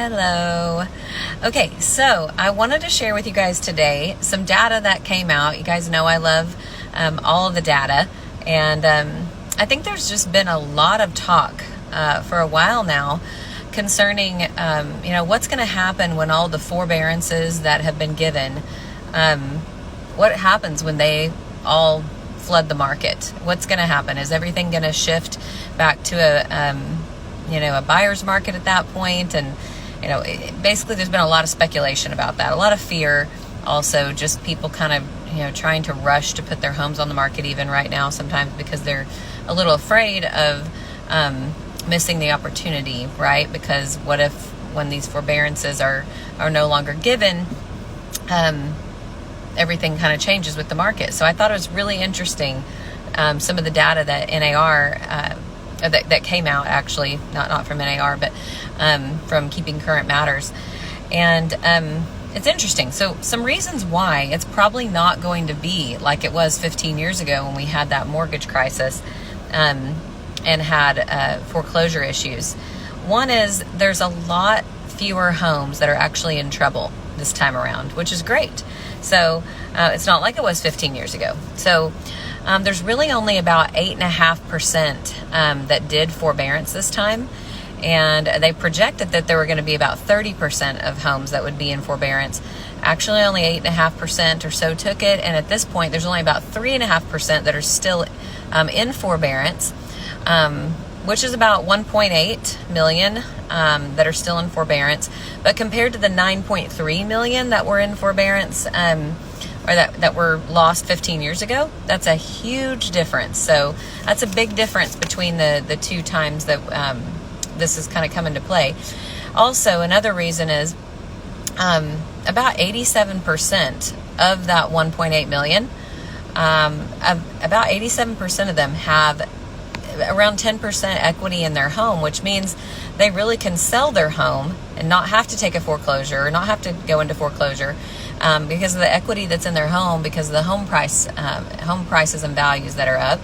Hello. Okay, so I wanted to share with you guys today some data that came out. You guys know I love all of the data, and I think there's just been a lot of talk for a while now concerning what's going to happen when all the forbearances that have been given, what happens when they all flood the market. What's going to happen? Is everything going to shift back to a buyer's market at that point? And basically there's been a lot of speculation about that, a lot of fear, also just people kind of trying to rush to put their homes on the market even right now sometimes because they're a little afraid of missing the opportunity, right? Because what if when these forbearances are no longer given, everything kind of changes with the market. So I thought it was really interesting, some of the data that NAR that came out, actually not from NAR, but from Keeping Current Matters. And it's interesting. So some reasons why it's probably not going to be like it was 15 years ago when we had that mortgage crisis and had foreclosure issues. One is there's a lot fewer homes that are actually in trouble this time around, which is great. So it's not like it was 15 years ago. So there's really only about 8.5% that did forbearance this time. And they projected that there were going to be about 30% of homes that would be in forbearance. Actually, only 8.5% or so took it. And at this point, there's only about 3.5% that are still in forbearance, which is about 1.8 million that are still in forbearance. But compared to the 9.3 million that were in forbearance, or that were lost 15 years ago, that's a huge difference. So that's a big difference between the two times that this has kind of come into play. Also, another reason is about 87% of that 1.8 million, about 87% of them have around 10% equity in their home, which means they really can sell their home and not have to take a foreclosure or not have to go into foreclosure because of the equity that's in their home, because of the home prices and values that are up.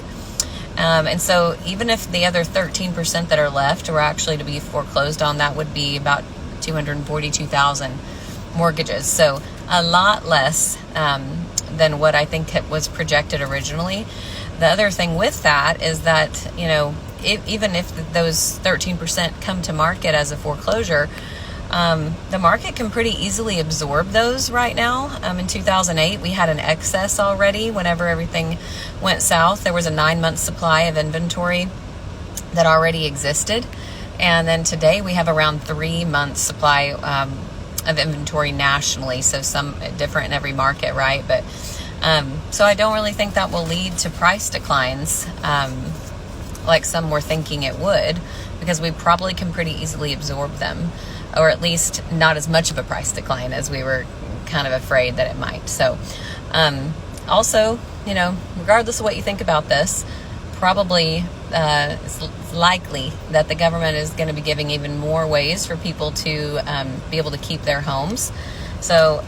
And so even if the other 13% that are left were actually to be foreclosed on, that would be about 242,000 mortgages. So a lot less than what I think it was projected originally. The other thing with that is that, even if those 13% come to market as a foreclosure, the market can pretty easily absorb those right now. In 2008, we had an excess already. Whenever everything went south, there was a 9-month supply of inventory that already existed. And then today we have around 3 months supply of inventory nationally. So some different in every market, right? But so I don't really think that will lead to price declines like some were thinking it would, because we probably can pretty easily absorb them, or at least not as much of a price decline as we were kind of afraid that it might. So also, regardless of what you think about this, probably it's likely that the government is going to be giving even more ways for people to be able to keep their homes. So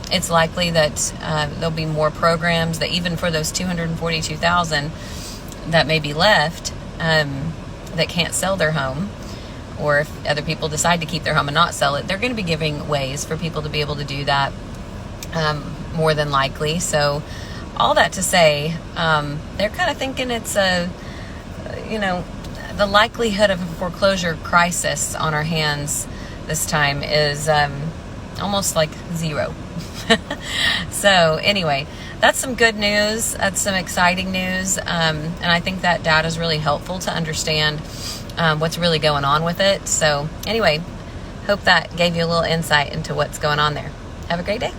it's likely that there'll be more programs that even for those 242,000 that may be left that can't sell their home, or if other people decide to keep their home and not sell it, they're going to be giving ways for people to be able to do that more than likely. So all that to say, they're kind of thinking it's the likelihood of a foreclosure crisis on our hands this time is almost like zero. So anyway, that's some good news. That's some exciting news. And I think that data is really helpful to understand what's really going on with it. So anyway, hope that gave you a little insight into what's going on there. Have a great day.